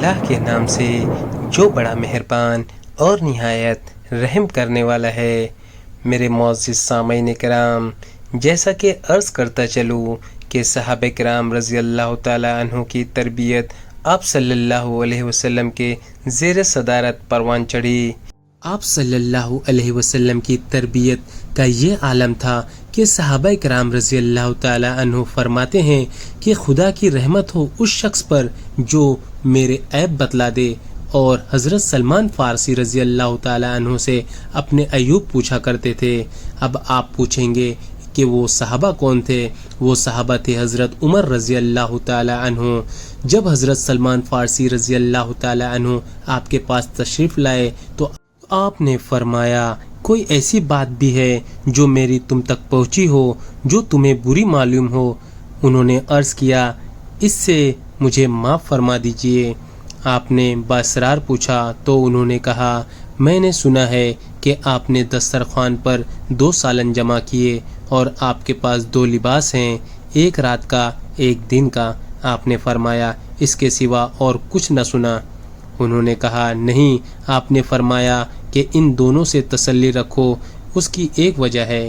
اللہ کے نام سے جو بڑا مہربان اور نہایت رحم کرنے والا ہے۔ میرے معزز سامعین کرام، جیسا کہ عرض کرتا چلوں کہ صحابہ کرام رضی اللہ تعالیٰ عنہ کی تربیت آپ صلی اللہ علیہ وسلم کے زیر صدارت پروان چڑھی۔ آپ صلی اللہ علیہ وسلم کی تربیت کا یہ عالم تھا کہ صحابہ کرام رضی اللہ تعالیٰ عنہ فرماتے ہیں کہ خدا کی رحمت ہو اس شخص پر جو میرے عیب بتلا دے، اور حضرت سلمان فارسی رضی اللہ تعالیٰ عنہ سے اپنے عیوب پوچھا کرتے تھے۔ اب آپ پوچھیں گے کہ وہ صحابہ کون تھے؟ وہ صحابہ تھے حضرت عمر رضی اللہ تعالیٰ عنہ۔ جب حضرت سلمان فارسی رضی اللہ تعالیٰ عنہ آپ کے پاس تشریف لائے تو آپ نے فرمایا، کوئی ایسی بات بھی ہے جو میری تم تک پہنچی ہو جو تمہیں بری معلوم ہو؟ انہوں نے عرض کیا، اس سے مجھے معاف فرما دیجئے۔ آپ نے باصرار پوچھا تو انہوں نے کہا، میں نے سنا ہے کہ آپ نے دسترخوان پر 2 سالن جمع کیے اور آپ کے پاس 2 لباس ہیں، ایک رات کا ایک دن کا۔ آپ نے فرمایا، اس کے سوا اور کچھ نہ سنا؟ انہوں نے کہا، نہیں۔ آپ نے فرمایا کہ ان دونوں سے تسلی رکھو، اس کی ایک وجہ ہے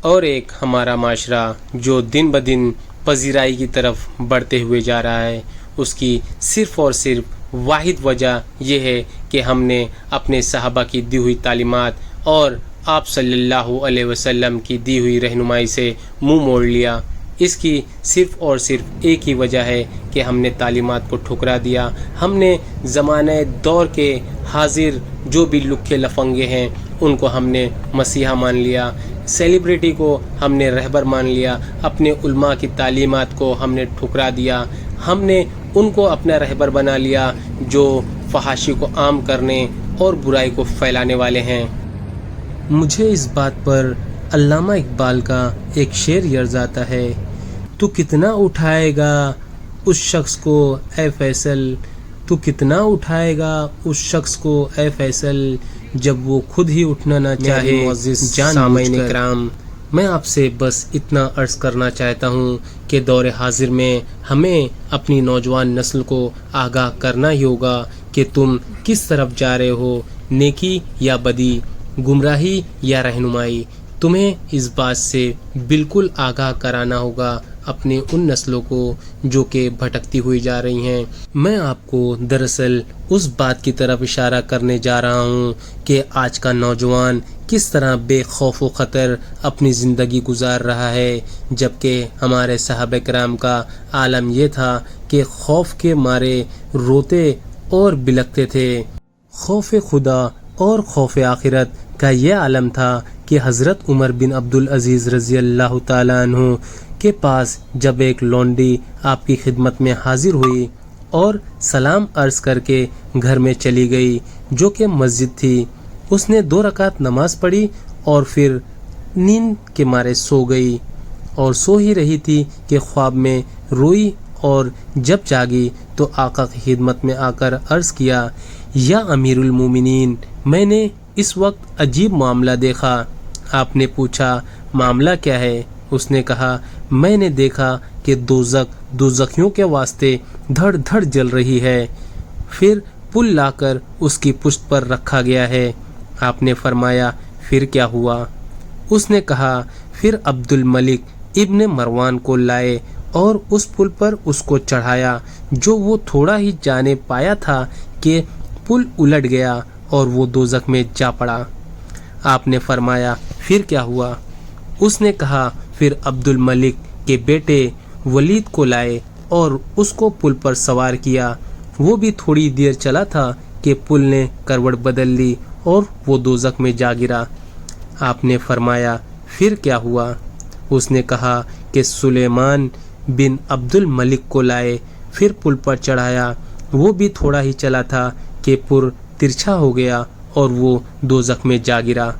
اور ایک ہمارا معاشرہ جو دن بدن پذیرائی کی طرف بڑھتے ہوئے جا رہا ہے، اس کی صرف اور صرف واحد وجہ یہ ہے کہ ہم نے اپنے صحابہ کی دی ہوئی تعلیمات اور آپ صلی اللہ علیہ وسلم کی دی ہوئی رہنمائی سے منہ موڑ لیا۔ اس کی صرف اور صرف ایک ہی وجہ ہے کہ ہم نے تعلیمات کو ٹھکرا دیا۔ ہم نے زمانہ دور کے حاضر جو بھی لکھے لفنگے ہیں ان کو ہم نے مسیحا مان لیا، سیلیبریٹی کو ہم نے رہبر مان لیا، اپنے علماء کی تعلیمات کو ہم نے ٹھکرا دیا، ہم نے ان کو اپنا رہبر بنا لیا جو فحاشی کو عام کرنے اور برائی کو پھیلانے والے ہیں۔ مجھے اس بات پر علامہ اقبال کا ایک شعر یاد آتا ہے، تو کتنا اٹھائے گا اس شخص کو اے فیصل، تو کتنا اٹھائے گا اس شخص کو اے فیصل، جب وہ خود ہی اٹھنا نہ چاہے۔ معزز سامعین کرام، میں آپ سے بس اتنا عرض کرنا چاہتا ہوں کہ دور حاضر میں ہمیں اپنی نوجوان نسل کو آگاہ کرنا ہی ہوگا کہ تم کس طرف جا رہے ہو، نیکی یا بدی، گمراہی یا رہنمائی۔ تمہیں اس بات سے بالکل آگاہ کرانا ہوگا اپنی ان نسلوں کو جو کہ بھٹکتی ہوئی جا رہی ہیں۔ میں آپ کو دراصل اس بات کی طرف اشارہ کرنے جا رہا ہوں کہ آج کا نوجوان کس طرح بے خوف و خطر اپنی زندگی گزار رہا ہے، جبکہ ہمارے صحابہ کرام کا عالم یہ تھا کہ خوف کے مارے روتے اور بلکتے تھے۔ خوف خدا اور خوف آخرت کا یہ عالم تھا کہ حضرت عمر بن عبدالعزیز رضی اللہ تعالیٰ عنہ کے پاس جب ایک لونڈی آپ کی خدمت میں حاضر ہوئی اور سلام عرض کر کے گھر میں چلی گئی جو کہ مسجد تھی، اس نے 2 رکعت نماز پڑھی اور پھر نیند کے مارے سو گئی، اور سو ہی رہی تھی کہ خواب میں روئی، اور جب جاگی تو آقا کی خدمت میں آ کر عرض کیا، یا امیر المومنین، میں نے اس وقت عجیب معاملہ دیکھا۔ آپ نے پوچھا، معاملہ کیا ہے؟ اس نے کہا، میں نے دیکھا کہ دوزخیوں کے واسطے دھڑ دھڑ جل رہی ہے، پھر پل لا کر اس کی پشت پر رکھا گیا ہے۔ آپ نے فرمایا، پھر کیا ہوا؟ اس نے کہا، پھر عبد الملک ابن مروان کو لائے اور اس پل پر اس کو چڑھایا، جو وہ تھوڑا ہی جانے پایا تھا کہ پل الٹ گیا اور وہ دوزخ میں جا پڑا۔ آپ نے فرمایا، پھر کیا ہوا؟ اس نے کہا، پھر عبد الملک کے بیٹے ولید کو لائے اور اس کو پل پر سوار کیا، وہ بھی تھوڑی دیر چلا تھا کہ پل نے کروٹ بدل لی اور وہ دوزخ میں جا گرا۔ آپ نے فرمایا، پھر کیا ہوا؟ اس نے کہا کہ سلیمان بن عبد الملک کو لائے، پھر پل پر چڑھایا، وہ بھی تھوڑا ہی چلا تھا کہ پل ترچھا ہو گیا اور وہ دوزخ میں جا گرا۔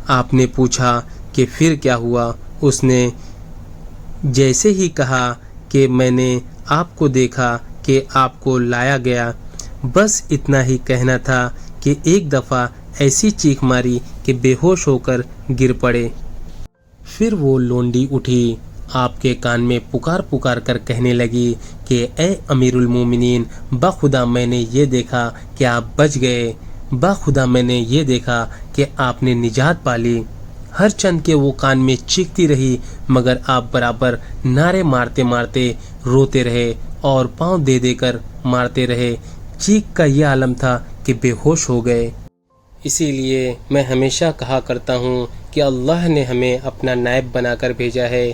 آپ نے پوچھا کہ پھر کیا ہوا؟ اس نے جیسے ہی کہا کہ میں نے آپ کو دیکھا کہ آپ کو لایا گیا، بس اتنا ہی کہنا تھا کہ ایک دفعہ ایسی چیخ ماری کہ بے ہوش ہو کر گر پڑے۔ پھر وہ لونڈی اٹھی، آپ کے کان میں پکار پکار کر کہنے لگی کہ اے امیر المومنین، بخدا میں نے یہ دیکھا کہ آپ بچ گئے، بخدا میں نے یہ دیکھا کہ آپ نے نجات پالی۔ ہر چند کے وہ کان میں چیختی رہی، مگر آپ برابر نعرے مارتے مارتے روتے رہے اور پاؤں دے دے کر مارتے رہے۔ چیخ کا یہ عالم تھا کہ بے ہوش ہو گئے۔ اسی لیے میں ہمیشہ کہا کرتا ہوں کہ اللہ نے ہمیں اپنا نائب بنا کر بھیجا ہے۔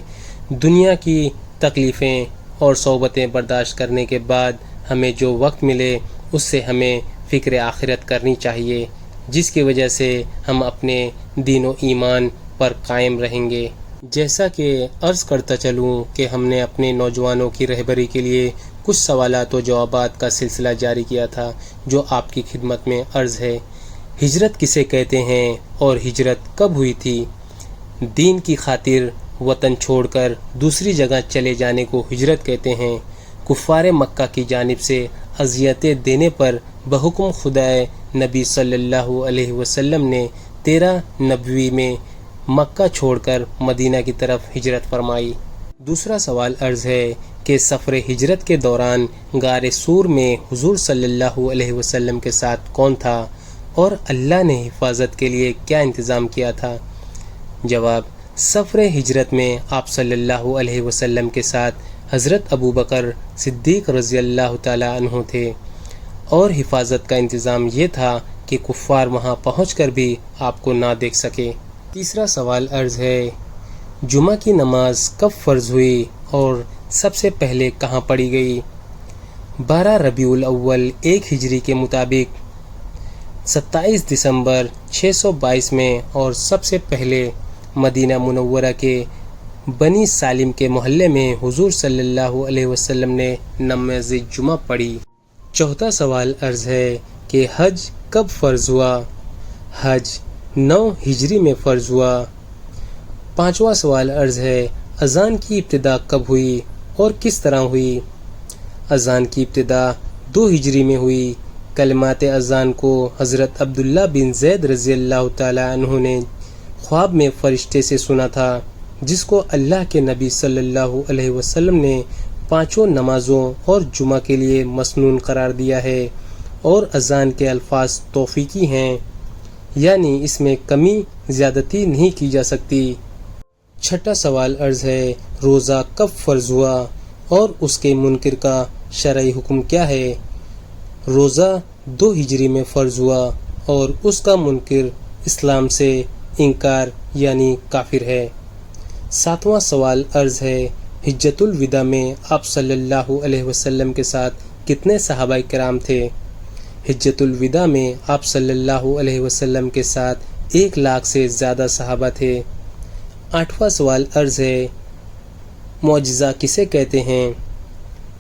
دنیا کی تکلیفیں اور صعوبتیں برداشت کرنے کے بعد ہمیں جو وقت ملے اس سے ہمیں فکر آخرت کرنی چاہیے، جس کی وجہ سے ہم اپنے دین و ایمان پر قائم رہیں گے۔ جیسا کہ عرض کرتا چلوں کہ ہم نے اپنے نوجوانوں کی رہبری کے لیے کچھ سوالات و جوابات کا سلسلہ جاری کیا تھا، جو آپ کی خدمت میں عرض ہے۔ ہجرت کسے کہتے ہیں اور ہجرت کب ہوئی تھی؟ دین کی خاطر وطن چھوڑ کر دوسری جگہ چلے جانے کو ہجرت کہتے ہیں۔ کفار مکہ کی جانب سے اذیتیں دینے پر بحکم خدائے نبی صلی اللہ علیہ وسلم نے 13 نبوی میں مکہ چھوڑ کر مدینہ کی طرف ہجرت فرمائی۔ دوسرا سوال عرض ہے کہ سفر ہجرت کے دوران غار سور میں حضور صلی اللہ علیہ وسلم کے ساتھ کون تھا اور اللہ نے حفاظت کے لیے کیا انتظام کیا تھا؟ جواب: سفر ہجرت میں آپ صلی اللہ علیہ وسلم کے ساتھ حضرت ابو بکر صدیق رضی اللہ تعالی عنہ تھے، اور حفاظت کا انتظام یہ تھا کہ کفار وہاں پہنچ کر بھی آپ کو نہ دیکھ سکے۔ تیسرا سوال عرض ہے: جمعہ کی نماز کب فرض ہوئی اور سب سے پہلے کہاں پڑھی گئی؟ 12 ربیع الاول 1 ہجری کے مطابق 27 دسمبر 622 میں، اور سب سے پہلے مدینہ منورہ کے بنی سالم کے محلے میں حضور صلی اللہ علیہ وسلم نے نماز جمعہ پڑھی۔ چوتھا سوال عرض ہے کہ حج کب فرض ہوا؟ حج 9 ہجری میں فرض ہوا۔ پانچواں سوال عرض ہے: اذان کی ابتدا کب ہوئی اور کس طرح ہوئی؟ اذان کی ابتدا 2 ہجری میں ہوئی۔ کلمات اذان کو حضرت عبداللہ بن زید رضی اللہ تعالی عنہ نے خواب میں فرشتے سے سنا تھا، جس کو اللہ کے نبی صلی اللہ علیہ وسلم نے 5 نمازوں اور جمعہ کے لیے مسنون قرار دیا ہے، اور اذان کے الفاظ توفیقی ہیں، یعنی اس میں کمی زیادتی نہیں کی جا سکتی۔ چھٹا سوال عرض ہے: روزہ کب فرض ہوا اور اس کے منکر کا شرعی حکم کیا ہے؟ روزہ 2 ہجری میں فرض ہوا اور اس کا منکر اسلام سے انکار یعنی کافر ہے۔ ساتواں سوال عرض ہے: حجۃ الوداع میں آپ صلی اللہ علیہ وسلم کے ساتھ کتنے صحابہ کرام تھے؟ حجۃ الوداع میں آپ صلی اللہ علیہ وسلم کے ساتھ 1 لاکھ سے زیادہ صحابہ تھے۔ 8واں سوال عرض ہے: معجزہ کسے کہتے ہیں؟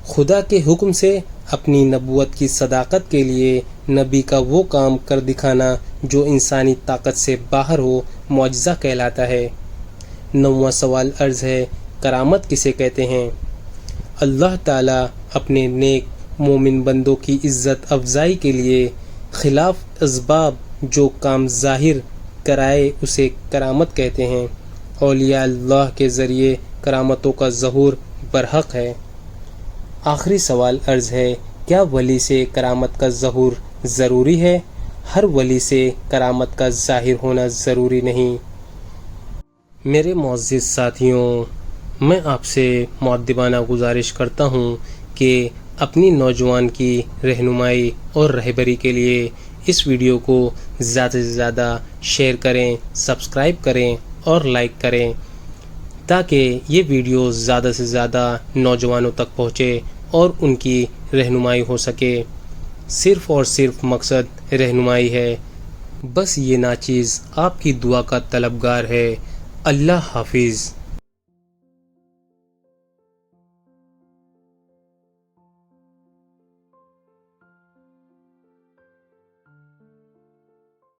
خدا کے حکم سے اپنی نبوت کی صداقت کے لیے نبی کا وہ کام کر دکھانا جو انسانی طاقت سے باہر ہو معجزہ کہلاتا ہے۔ 9واں سوال عرض ہے: کرامت کسے کہتے ہیں؟ اللہ تعالیٰ اپنے نیک مومن بندوں کی عزت افزائی کے لیے خلاف اسباب جو کام ظاہر کرائے اسے کرامت کہتے ہیں۔ اولیاء اللہ کے ذریعے کرامتوں کا ظہور برحق ہے۔ آخری سوال عرض ہے: کیا ولی سے کرامت کا ظہور ضروری ہے؟ ہر ولی سے کرامت کا ظاہر ہونا ضروری نہیں۔ میرے معزز ساتھیوں، میں آپ سے مؤدبانہ گزارش کرتا ہوں کہ اپنی نوجوان کی رہنمائی اور رہبری کے لیے اس ویڈیو کو زیادہ سے زیادہ شیئر کریں، سبسکرائب کریں اور لائک کریں، تاکہ یہ ویڈیو زیادہ سے زیادہ نوجوانوں تک پہنچے اور ان کی رہنمائی ہو سکے۔ صرف اور صرف مقصد رہنمائی ہے، بس یہ ناچیز آپ کی دعا کا طلبگار ہے۔ اللہ حافظ۔